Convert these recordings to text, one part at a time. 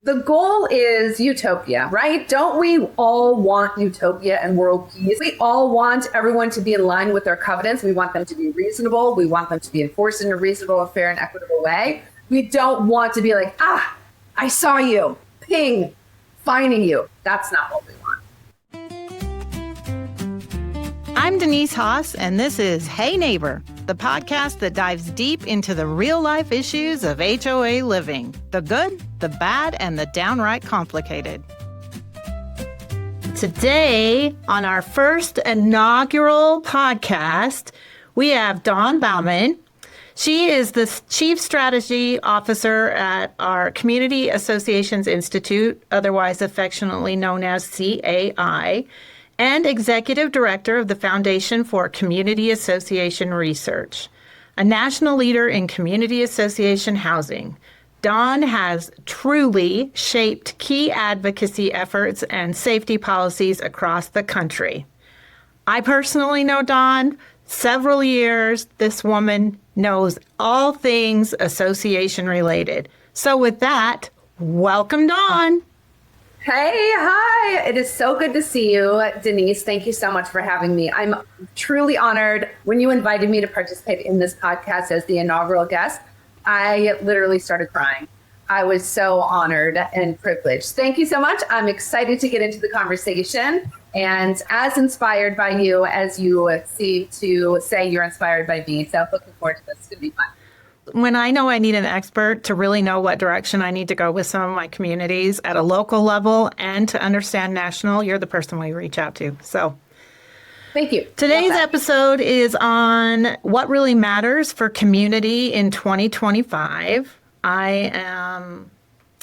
the goal is utopia, right? Don't we all want utopia and world peace? We all want everyone to be in line with their covenants. We want them to be reasonable. We want them to be enforced in a reasonable, fair, and equitable way. We don't want to be like, I saw you, ping, fining you. That's not what we want. I'm Denise Haas, and this is Hey Neighbor, the podcast that dives deep into the real-life issues of HOA living, the good, the bad, and the downright complicated. Today, on our first inaugural podcast, we have Dawn Bauman. She is the Chief Strategy Officer at our Community Associations Institute, otherwise affectionately known as CAI, and Executive Director of the Foundation for Community Association Research, a national leader in community association housing. Dawn has truly shaped key advocacy efforts and safety policies across the country. I personally know Dawn several years. This woman knows all things association related. So with that, welcome, Dawn. Hey, hi. It is so good to see you, Denise. Thank you so much for having me. I'm truly honored. When you invited me to participate in this podcast as the inaugural guest, I literally started crying. I was so honored and privileged. Thank you so much. I'm excited to get into the conversation and as inspired by you as you seem to say you're inspired by me. So looking forward to this. It's going to be fun. When I know I need an expert to really know what direction I need to go with some of my communities at a local level and to understand national, you're the person we reach out to. So thank you. Today's episode is on what really matters for community in 2025. I am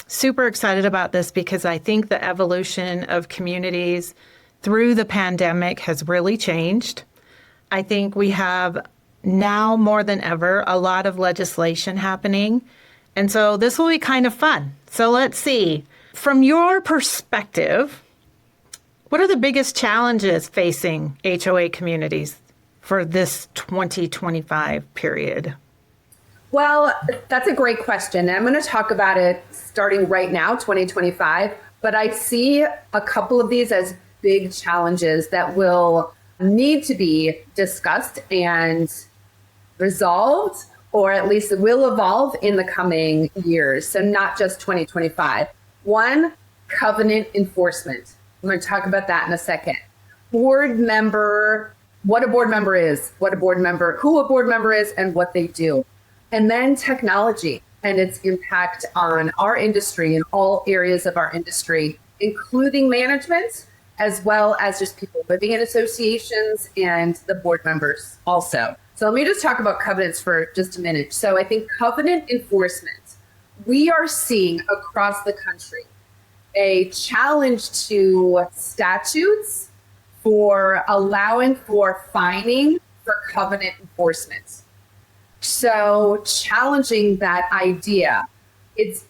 super excited about this because I think the evolution of communities through the pandemic has really changed. I think we have now more than ever a lot of legislation happening. And so this will be kind of fun. So let's see. From your perspective, what are the biggest challenges facing HOA communities for this 2025 period? Well, that's a great question. I'm going to talk about it starting right now, 2025. But I see a couple of these as big challenges that will need to be discussed and resolved, or at least it will evolve in the coming years. So not just 2025. One, covenant enforcement. I'm going to talk about that in a second. Board member, what a board member is, who a board member is, and what they do. And then technology and its impact on our industry and all areas of our industry, including management, as well as just people living in associations and the board members also. So let me just talk about covenants for just a minute. So I think covenant enforcement, we are seeing across the country a challenge to statutes for allowing for fining for covenant enforcement. So challenging that idea. It's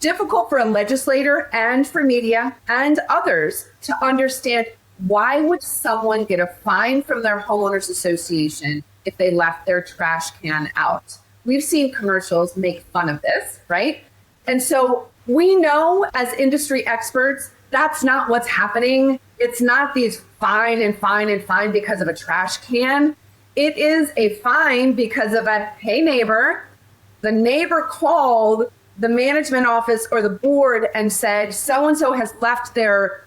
difficult for a legislator and for media and others to understand, why would someone get a fine from their homeowners association if they left their trash can out? We've seen commercials make fun of this, right? And so we know as industry experts, that's not what's happening. It's not these fine and fine and fine because of a trash can. It is a fine because of a, hey neighbor, the neighbor called the management office or the board and said, so-and-so has left their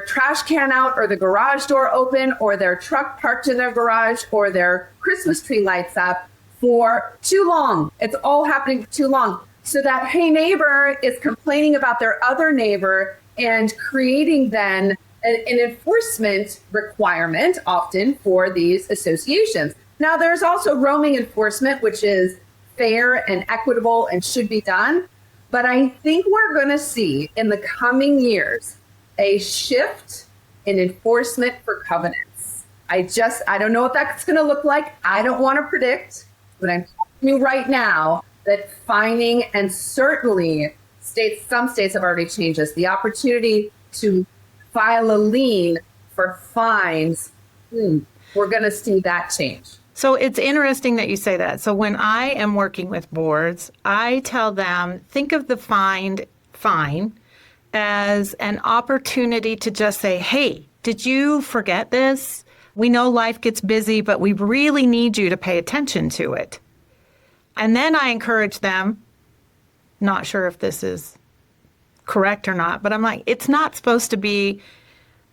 trash can out, or the garage door open, or their truck parked in their garage, or their Christmas tree lights up for too long. It's all happening for too long. So that hey neighbor is complaining about their other neighbor and creating then an enforcement requirement often for these associations. Now there's also roaming enforcement, which is fair and equitable and should be done. But I think we're going to see in the coming years a shift in enforcement for covenants. I don't know what that's going to look like. I don't want to predict, but I'm telling you right now that fining, and certainly some states have already changed this, the opportunity to file a lien for fines, we're going to see that change. So it's interesting that you say that. So when I am working with boards, I tell them, think of the fine fine as an opportunity to just say, hey, did you forget this? We know life gets busy, but we really need you to pay attention to it. And then I encourage them, not sure if this is correct or not, but I'm like, it's not supposed to be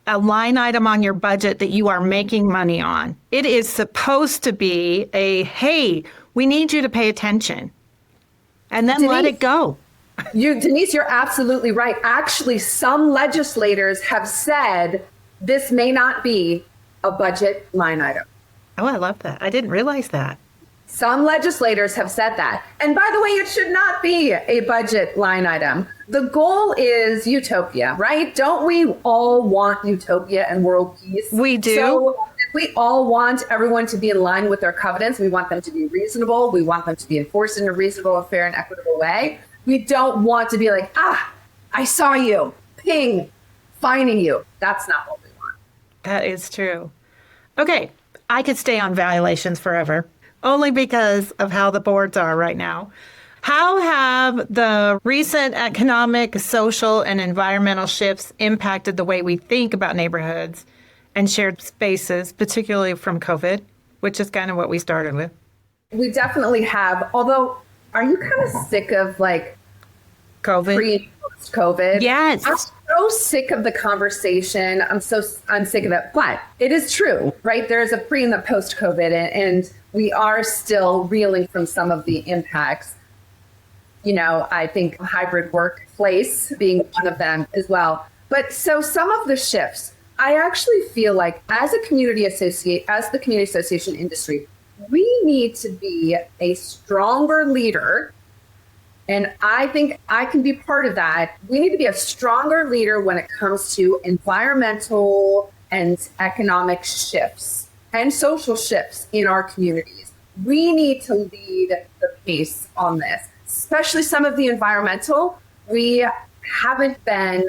a line item on your budget that you are making money on. It is supposed to be a, hey, we need you to pay attention. And then let it go. Denise, you're absolutely right. Actually, some legislators have said this may not be a budget line item. Oh, I love that. I didn't realize that. Some legislators have said that. And by the way, it should not be a budget line item. The goal is utopia, right? Don't we all want utopia and world peace? We do. So we all want everyone to be in line with their covenants. We want them to be reasonable. We want them to be enforced in a reasonable, fair, and equitable way. We don't want to be like, I saw you, ping, fining you. That's not what we want. That is true. Okay, I could stay on valuations forever, only because of how the boards are right now. How have the recent economic, social, and environmental shifts impacted the way we think about neighborhoods and shared spaces, particularly from COVID, which is kind of what we started with? We definitely have, although, are you kind of sick of like COVID? Pre and post-COVID? Yes. I'm so sick of the conversation. I'm sick of it. But it is true, right? There's a pre and the post-COVID, and we are still reeling from some of the impacts. You know, I think hybrid workplace being one of them as well. But so some of the shifts, I actually feel like as the community association industry, we need to be a stronger leader. And I think I can be part of that. We need to be a stronger leader when it comes to environmental and economic shifts and social shifts in our communities. We need to lead the pace on this, especially some of the environmental. We haven't been,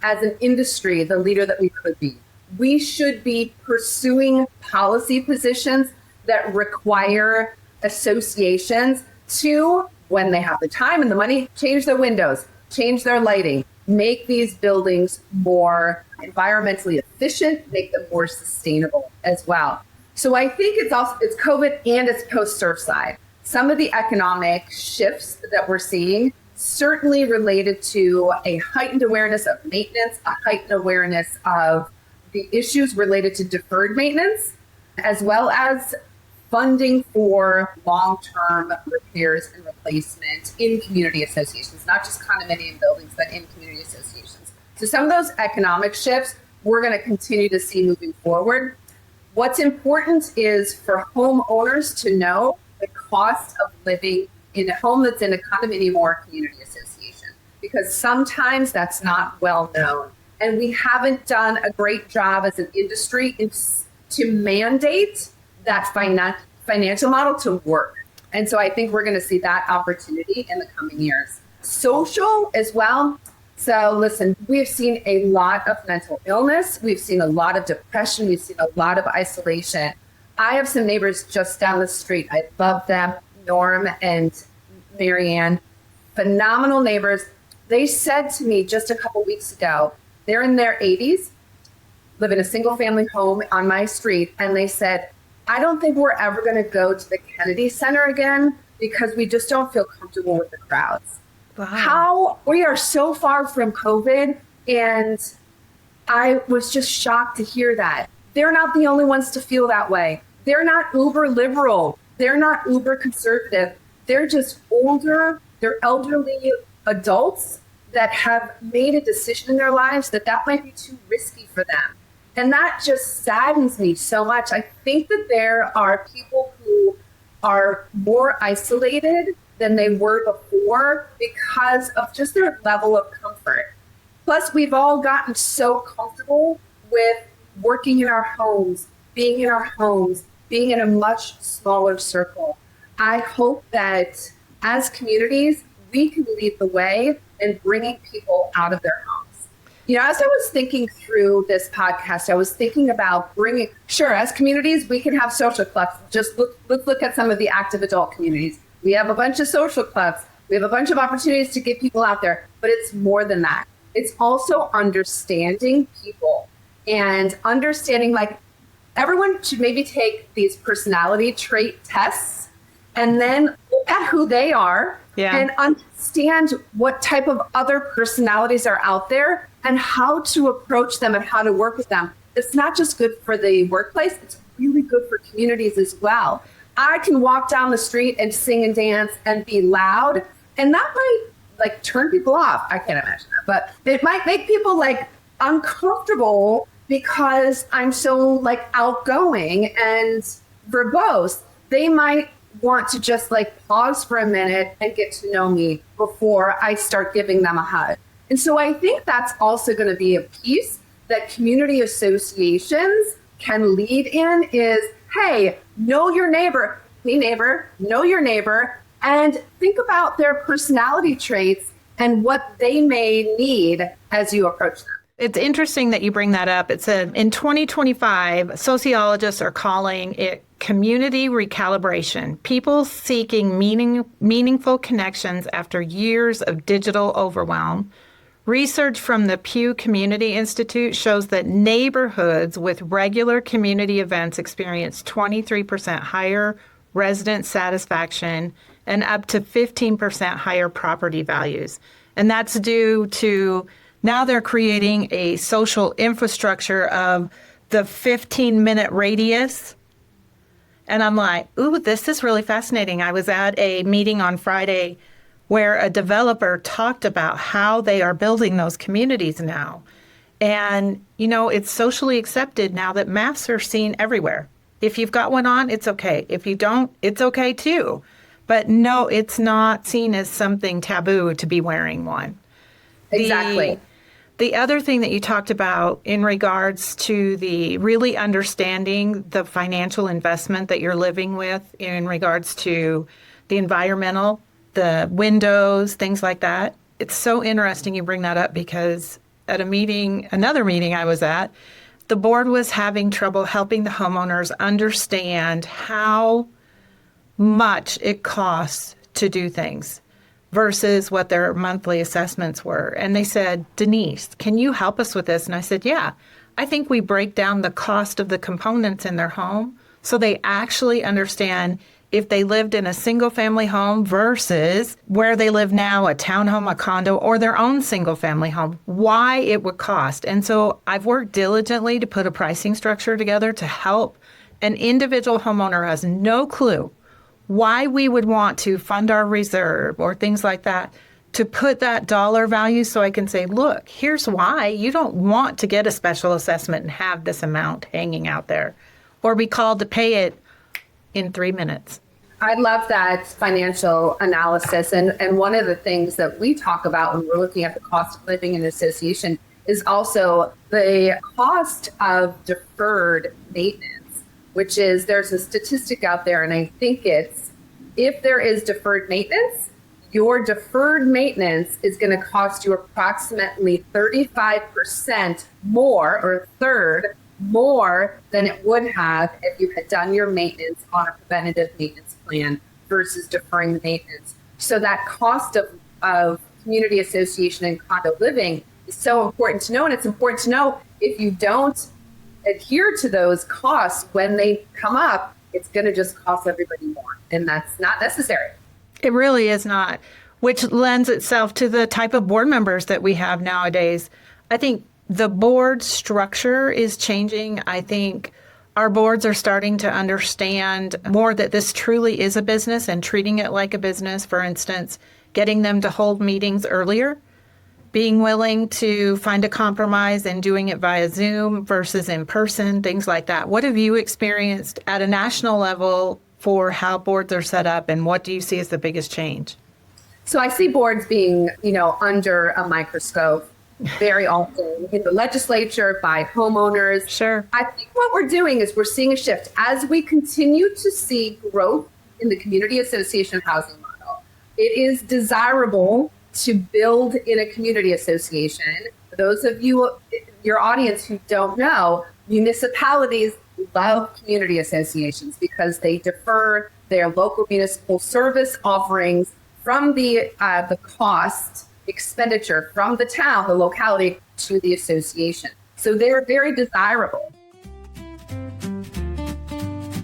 as an industry, the leader that we could be. We should be pursuing policy positions that require associations to, when they have the time and the money, change their windows, change their lighting, make these buildings more environmentally efficient, make them more sustainable as well. So I think it's COVID and it's post-surf side. Some of the economic shifts that we're seeing certainly related to a heightened awareness of maintenance, a heightened awareness of the issues related to deferred maintenance, as well as funding for long-term repairs and replacement in community associations, not just condominium buildings, but in community associations. So some of those economic shifts we're going to continue to see moving forward. What's important is for homeowners to know the cost of living in a home that's in a condominium or a community association, because sometimes that's not well known. And we haven't done a great job as an industry to mandate that financial model to work. And so I think we're going to see that opportunity in the coming years. Social as well. So listen, we've seen a lot of mental illness. We've seen a lot of depression. We've seen a lot of isolation. I have some neighbors just down the street. I love them, Norm and Marianne, phenomenal neighbors. They said to me just a couple weeks ago, they're in their 80s, live in a single family home on my street. And they said, I don't think we're ever going to go to the Kennedy Center again because we just don't feel comfortable with the crowds. Wow. How we are so far from COVID. And I was just shocked to hear that. They're not the only ones to feel that way. They're not uber liberal. They're not uber conservative. They're just older. They're elderly adults that have made a decision in their lives that might be too risky for them. And that just saddens me so much. I think that there are people who are more isolated than they were before because of just their level of comfort. Plus, we've all gotten so comfortable with working in our homes, being in our homes, being in a much smaller circle. I hope that as communities, we can lead the way in bringing people out of their homes. You know, as I was thinking through this podcast, I was thinking about as communities, we can have social clubs. Let's look at some of the active adult communities. We have a bunch of social clubs. We have a bunch of opportunities to get people out there, but it's more than that. It's also understanding people and understanding, like, everyone should maybe take these personality trait tests and then look at who they are and understand what type of other personalities are out there and how to approach them and how to work with them. It's not just good for the workplace, it's really good for communities as well. I can walk down the street and sing and dance and be loud, and that might like turn people off. I can't imagine that, but it might make people like uncomfortable because I'm so like outgoing and verbose. They might want to just like pause for a minute and get to know me before I start giving them a hug. And so I think that's also going to be a piece that community associations can lead in is, hey, know your neighbor, know your neighbor, and think about their personality traits and what they may need as you approach them. It's interesting that you bring that up. It said in 2025, sociologists are calling it community recalibration, people seeking meaningful connections after years of digital overwhelm. Research from the Pew Community Institute shows that neighborhoods with regular community events experience 23% higher resident satisfaction and up to 15% higher property values. And that's due to now they're creating a social infrastructure of the 15-minute radius. And I'm like, ooh, this is really fascinating. I was at a meeting on Friday where a developer talked about how they are building those communities now. And, you know, it's socially accepted now that masks are seen everywhere. If you've got one on, it's okay. If you don't, it's okay too. But no, it's not seen as something taboo to be wearing one. Exactly. The other thing that you talked about in regards to the really understanding the financial investment that you're living with in regards to the environmental, the windows, things like that. It's so interesting you bring that up because at another meeting I was at, the board was having trouble helping the homeowners understand how much it costs to do things versus what their monthly assessments were. And they said, Denise, can you help us with this? And I said, yeah, I think we break down the cost of the components in their home so they actually understand if they lived in a single family home versus where they live now, a townhome, a condo, or their own single family home, why it would cost. And so I've worked diligently to put a pricing structure together to help an individual homeowner who has no clue why we would want to fund our reserve or things like that, to put that dollar value so I can say, look, here's why you don't want to get a special assessment and have this amount hanging out there or be called to pay it in 3 minutes. I love that financial analysis. And one of the things that we talk about when we're looking at the cost of living in an association is also the cost of deferred maintenance, which is there's a statistic out there. And I think it's if there is deferred maintenance, your deferred maintenance is going to cost you approximately 35% more or a third more than it would have if you had done your maintenance on a preventative maintenance plan versus deferring the maintenance. So that cost of community association and condo living is so important to know. And it's important to know if you don't adhere to those costs when they come up, it's going to just cost everybody more. And that's not necessary. It really is not, which lends itself to the type of board members that we have nowadays. I think the board structure is changing. I think our boards are starting to understand more that this truly is a business and treating it like a business. For instance, getting them to hold meetings earlier, being willing to find a compromise and doing it via Zoom versus in person, things like that. What have you experienced at a national level for how boards are set up, and what do you see as the biggest change? So I see boards being, under a microscope very often in the legislature by homeowners. Sure. I think what we're doing is we're seeing a shift as we continue to see growth in the community association housing model. It is desirable to build in a community association. For those of you, your audience who don't know, municipalities love community associations because they defer their local municipal service offerings from the cost expenditure from the town, the locality, to the association. So they're very desirable.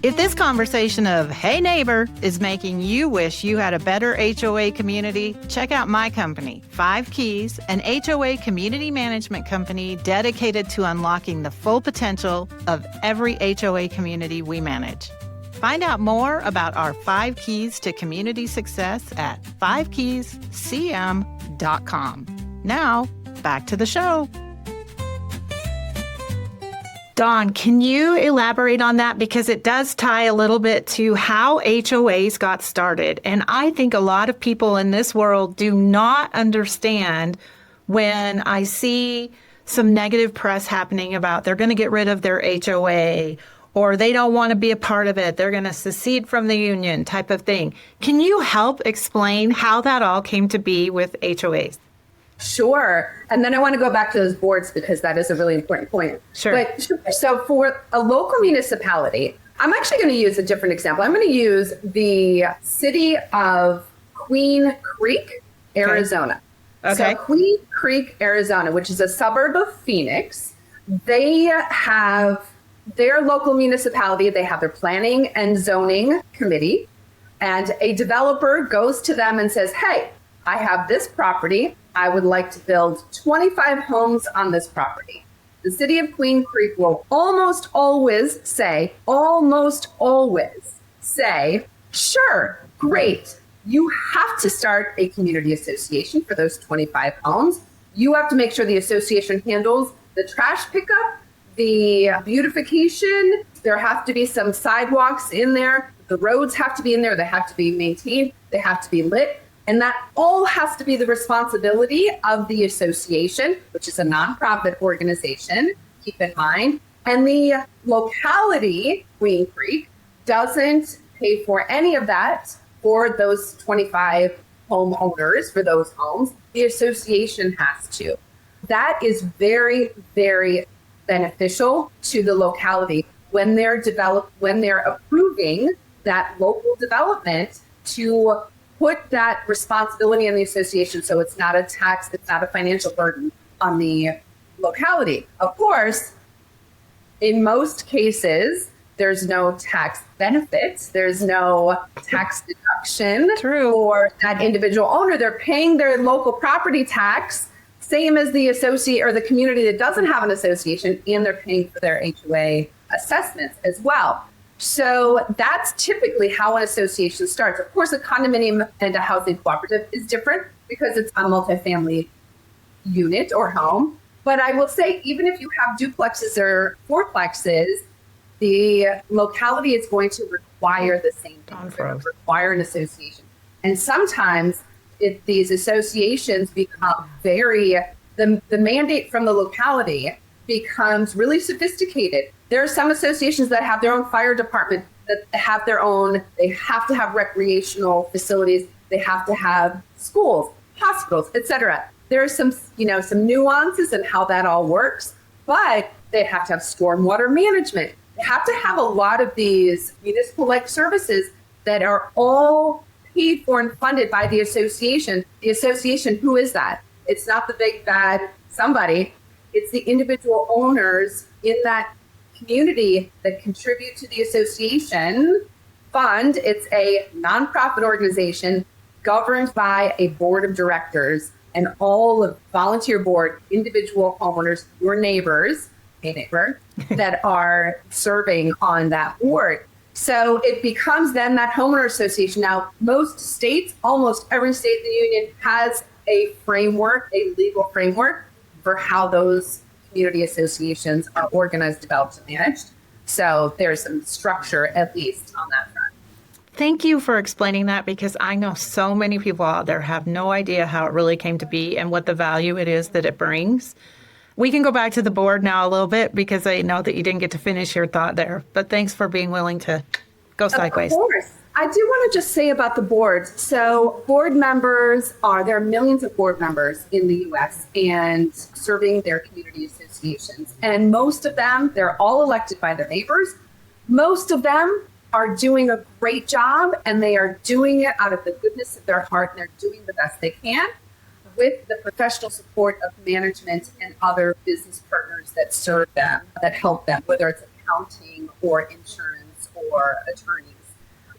If this conversation of, hey neighbor, is making you wish you had a better HOA community, check out my company, 5 Keys, an HOA community management company dedicated to unlocking the full potential of every HOA community we manage. Find out more about our 5 Keys to Community Success at 5keyscm.com. Now, back to the show. Dawn, can you elaborate on that? Because it does tie a little bit to how HOAs got started. And I think a lot of people in this world do not understand when I see some negative press happening about they're going to get rid of their HOA or they don't want to be a part of it. They're going to secede from the union type of thing. Can you help explain how that all came to be with HOAs? Sure. And then I want to go back to those boards because that is a really important point. Sure. But so for a local municipality, I'm actually going to use a different example. I'm going to use the city of Queen Creek, Arizona. Okay. So Queen Creek, Arizona, which is a suburb of Phoenix, they have their local municipality. They have their planning and zoning committee, and a developer goes to them and says, hey, I have this property. I would like to build 25 homes on this property. The city of Queen Creek will almost always say, sure, great. You have to start a community association for those 25 homes. You have to make sure the association handles the trash pickup, the beautification. There have to be some sidewalks in there. The roads have to be in there. They have to be maintained. They have to be lit. And that all has to be the responsibility of the association, which is a nonprofit organization, keep in mind. And the locality, Queen Creek, doesn't pay for any of that for those 25 homeowners for those homes. The association has to. That is very, very beneficial to the locality when they're approving that local development to put that responsibility on the association so it's not a tax, it's not a financial burden on the locality. Of course, in most cases, there's no tax benefits, there's no tax deduction for that individual owner. They're paying their local property tax, same as the associate or the community that doesn't have an association, and they're paying for their HOA assessments as well. So that's typically how an association starts. Of course, a condominium and a housing cooperative is different because it's a multifamily unit or home. But I will say, even if you have duplexes or fourplexes, the locality is going to require the same thing. It's going to require an association. And sometimes these associations become the mandate from the locality becomes really sophisticated. There are some associations that have their own fire department, that have they have to have recreational facilities, they have to have schools, hospitals, etc. There are some nuances in how that all works, but they have to have stormwater management. They have to have a lot of these municipal-like services that are all paid for and funded by the association. The association, who is that? It's not the big bad somebody. It's the individual owners in that community that contribute to the association fund. It's a nonprofit organization governed by a board of directors and all of volunteer board, individual homeowners, your neighbors, a neighbor, that are serving on that board. So it becomes then that homeowner association. Now, most states, almost every state in the union has a framework, a legal framework for how those community associations are organized, developed, and managed. So there's some structure, at least, on that front. Thank you for explaining that, because I know so many people out there have no idea how it really came to be and what the value it is that it brings. We can go back to the board now a little bit because I know that you didn't get to finish your thought there, but thanks for being willing to go sideways. Of course. I do want to just say about the boards. So board members there are millions of board members in the U.S. and serving their community associations. And most of them, they're all elected by their neighbors. Most of them are doing a great job, and they are doing it out of the goodness of their heart, and they're doing the best they can with the professional support of management and other business partners that serve them, that help them, whether it's accounting or insurance or attorneys.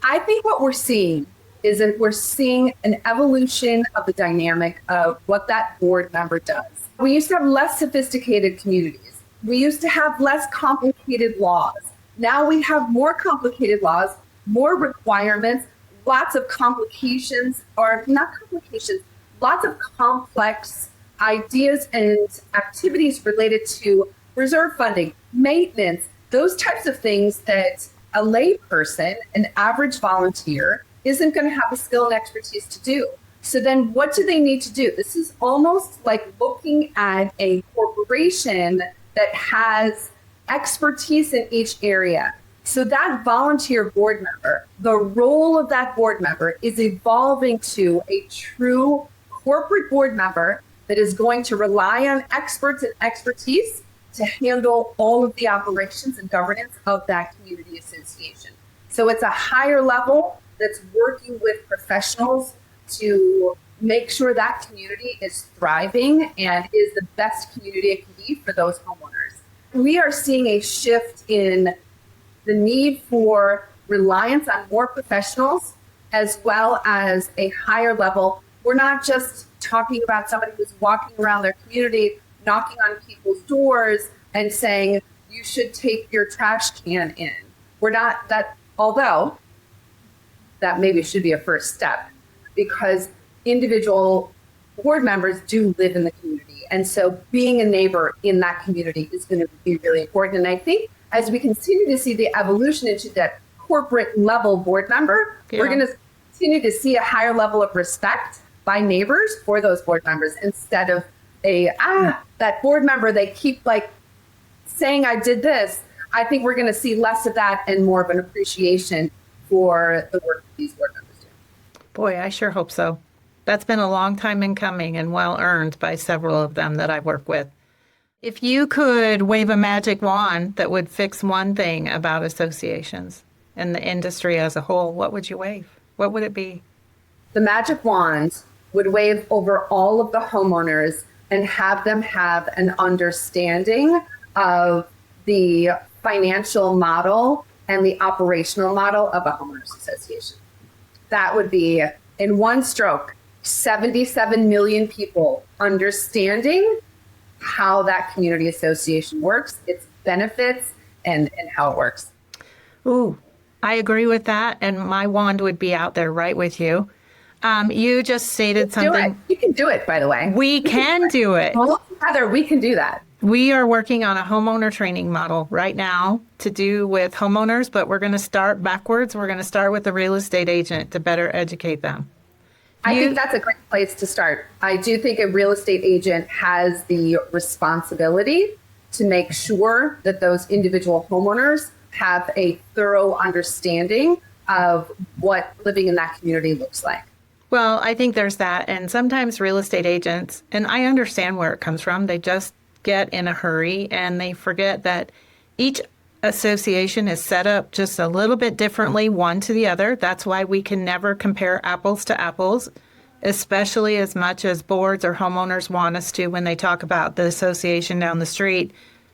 I think what we're seeing is that we're seeing an evolution of the dynamic of what that board member does. We used to have less sophisticated communities. We used to have less complicated laws. Now we have more complicated laws, more requirements, lots of complications, or not complications, lots of complex ideas and activities related to reserve funding, maintenance, those types of things that a lay person, an average volunteer, isn't going to have the skill and expertise to do. So then what do they need to do? This is almost like looking at a corporation that has expertise in each area. So that volunteer board member, the role of that board member is evolving to a true corporate board member that is going to rely on experts and expertise to handle all of the operations and governance of that community association. So it's a higher level that's working with professionals to make sure that community is thriving and is the best community it can be for those homeowners. We are seeing a shift in the need for reliance on more professionals as well as a higher level. We're not just talking about somebody who's walking around their community, knocking on people's doors and saying, you should take your trash can in. We're not that, although that maybe should be a first step, because individual board members do live in the community. And so being a neighbor in that community is going to be really important. And I think as we continue to see the evolution into that corporate level board member, we're going to continue to see a higher level of respect by neighbors for those board members instead of that board member, they keep like saying I did this. I think we're going to see less of that and more of an appreciation for the work these board members do. Boy, I sure hope so. That's been a long time in coming and well earned by several of them that I work with. If you could wave a magic wand that would fix one thing about associations and the industry as a whole, what would you wave? What would it be? The magic wand would wave over all of the homeowners and have them have an understanding of the financial model and the operational model of a homeowners association. That would be, in one stroke, 77 million people understanding how that community association works, its benefits, and how it works. Ooh, I agree with that. And my wand would be out there right with you. You just stated something. You can do it, by the way. We can do it. Heather, we can do that. We are working on a homeowner training model right now to do with homeowners, but we're going to start backwards. We're going to start with the real estate agent to better educate them. I think that's a great place to start. I do think a real estate agent has the responsibility to make sure that those individual homeowners have a thorough understanding of what living in that community looks like. Well, I think there's that. And sometimes real estate agents, and I understand where it comes from, they just get in a hurry and they forget that each association is set up just a little bit differently one to the other. That's why we can never compare apples to apples, especially as much as boards or homeowners want us to when they talk about the association down the street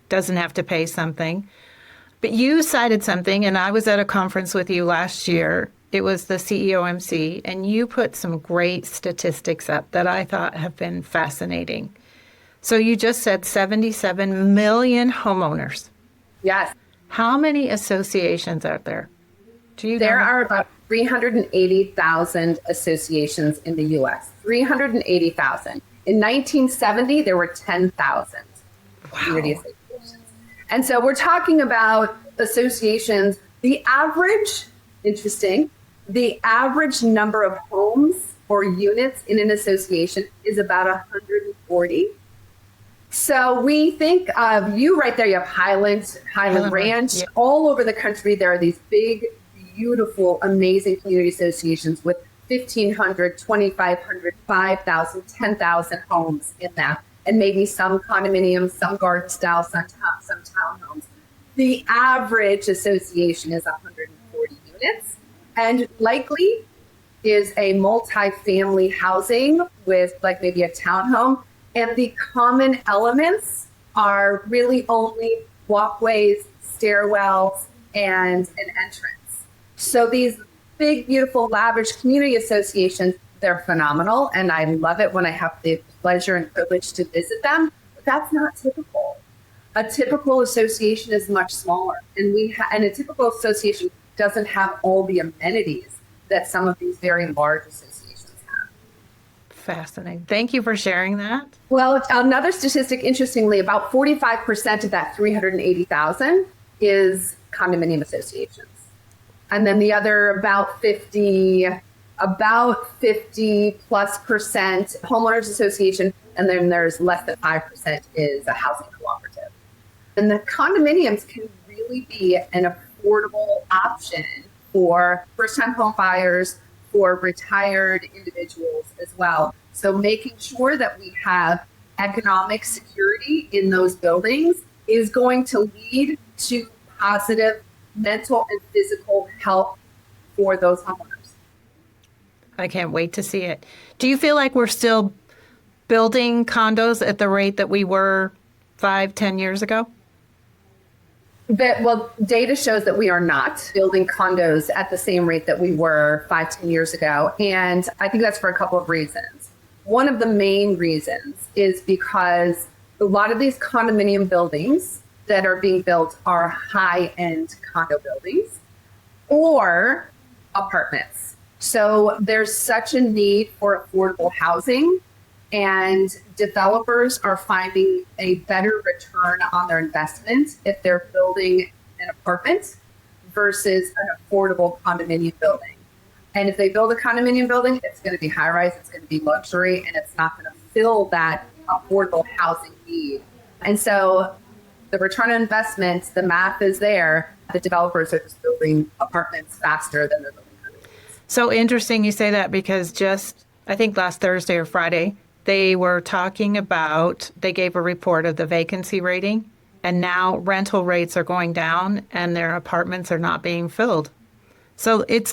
doesn't have to pay something. But you cited something, and I was at a conference with you last year. It was the CEOMC, and you put some great statistics up that I thought have been fascinating. So you just said 77 million homeowners. Yes. How many associations are there? There are about 380,000 associations in the U.S. 380,000. In 1970, there were 10,000 community associations. And so we're talking about associations. The average number of homes or units in an association is about 140. So we think of you right there. You have Highland Ranch. Yeah. All over the country, there are these big, beautiful, amazing community associations with 1,500, 2,500, 5,000, 10,000 homes in them. And maybe some condominiums, some garden style, some townhomes. The average association is 140 units. units, and likely is a multi-family housing with like maybe a townhome. And the common elements are really only walkways, stairwells, and an entrance. So these big, beautiful, lavish community associations, they're phenomenal. And I love it when I have the pleasure and privilege to visit them. But that's not typical. A typical association is much smaller. And a typical association doesn't have all the amenities that some of these very large associations have. Fascinating. Thank you for sharing that. Well, another statistic, interestingly, about 45% of that 380,000 is condominium associations. And then the other about 50 plus percent homeowners association. And then there's less than 5% is a housing cooperative. And the condominiums can really be an affordable option for first-time home buyers, for retired individuals as well. So making sure that we have economic security in those buildings is going to lead to positive mental and physical health for those homeowners. I can't wait to see it. Do you feel like we're still building condos at the rate that we were 5-10 years ago? Well, data shows that we are not building condos at the same rate that we were 5-10 years ago. And I think that's for a couple of reasons. One of the main reasons is because a lot of these condominium buildings that are being built are high-end condo buildings or apartments. So there's such a need for affordable housing, and developers are finding a better return on their investment if they're building an apartment versus an affordable condominium building. And if they build a condominium building, it's going to be high rise, it's going to be luxury, and it's not going to fill that affordable housing need. And so the return on investment, the math is there. The developers are just building apartments faster than they're building condominiums. So interesting you say that, because just, I think last Thursday or Friday, they were talking about, they gave a report of the vacancy rating, and now rental rates are going down and their apartments are not being filled. So it's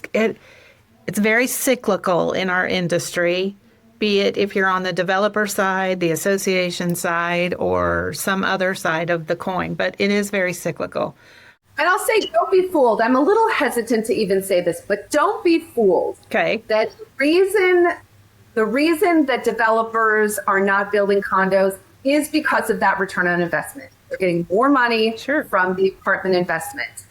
very cyclical in our industry, be it if you're on the developer side, the association side, or some other side of the coin, but it is very cyclical. And I'll say, don't be fooled. I'm a little hesitant to even say this, but don't be fooled. Okay. That the reason that developers are not building condos is because of that return on investment. They're getting more money from the apartment investment.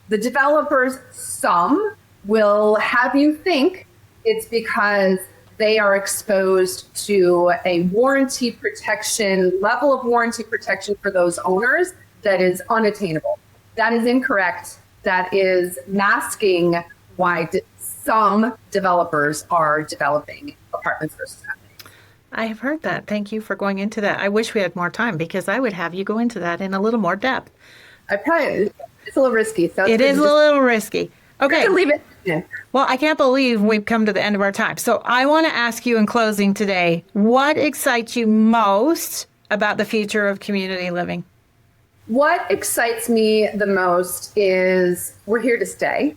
The developers, some will have you think it's because they are exposed to a warranty protection, level of warranty protection for those owners that is unattainable. That is incorrect. That is masking why some developers are developing apartments versus condominiums. I have heard that. Thank you for going into that. I wish we had more time, because I would have you go into that in a little more depth. It's a little risky. So it is a little risky. Okay. Leave it. Yeah. Well, I can't believe we've come to the end of our time. So I want to ask you in closing today, what excites you most about the future of community living? What excites me the most is we're here to stay.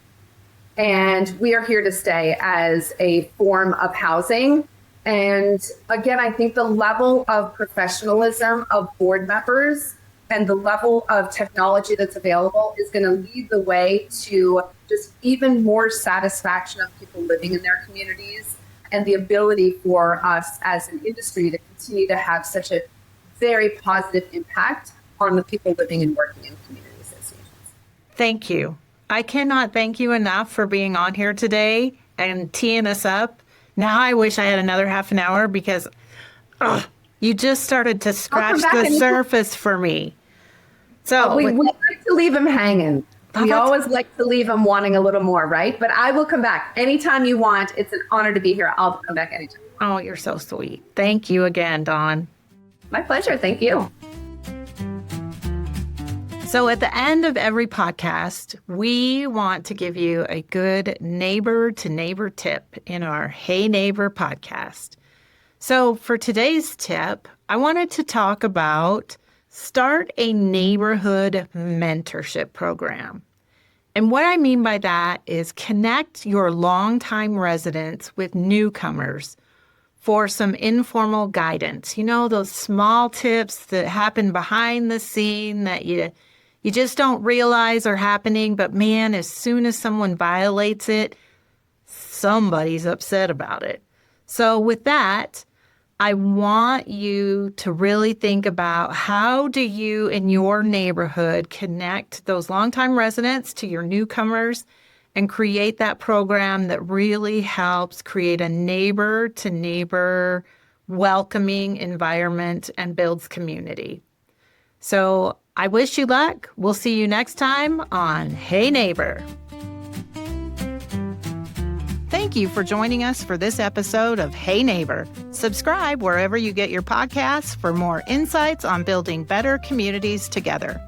And we are here to stay as a form of housing. And again, I think the level of professionalism of board members and the level of technology that's available is going to lead the way to just even more satisfaction of people living in their communities, and the ability for us as an industry to continue to have such a very positive impact on the people living and working in community associations. Thank you. I cannot thank you enough for being on here today and teeing us up. Now I wish I had another half an hour, because you just started to scratch the surface for me. So we like to leave them hanging. We always like to leave them wanting a little more, right? But I will come back anytime you want. It's an honor to be here. I'll come back anytime. Oh, you're so sweet. Thank you again, Dawn. My pleasure. Thank you. So at the end of every podcast, we want to give you a good neighbor to neighbor tip in our Hey Neighbor podcast. So for today's tip, I wanted to talk about start a neighborhood mentorship program. And what I mean by that is connect your longtime residents with newcomers for some informal guidance. You know, those small tips that happen behind the scene that you just don't realize are happening. But man, as soon as someone violates it, somebody's upset about it. So with that, I want you to really think about how do you in your neighborhood connect those longtime residents to your newcomers and create that program that really helps create a neighbor-to-neighbor welcoming environment and builds community. So I wish you luck. We'll see you next time on Hey Neighbor. Thank you for joining us for this episode of Hey Neighbor. Subscribe wherever you get your podcasts for more insights on building better communities together.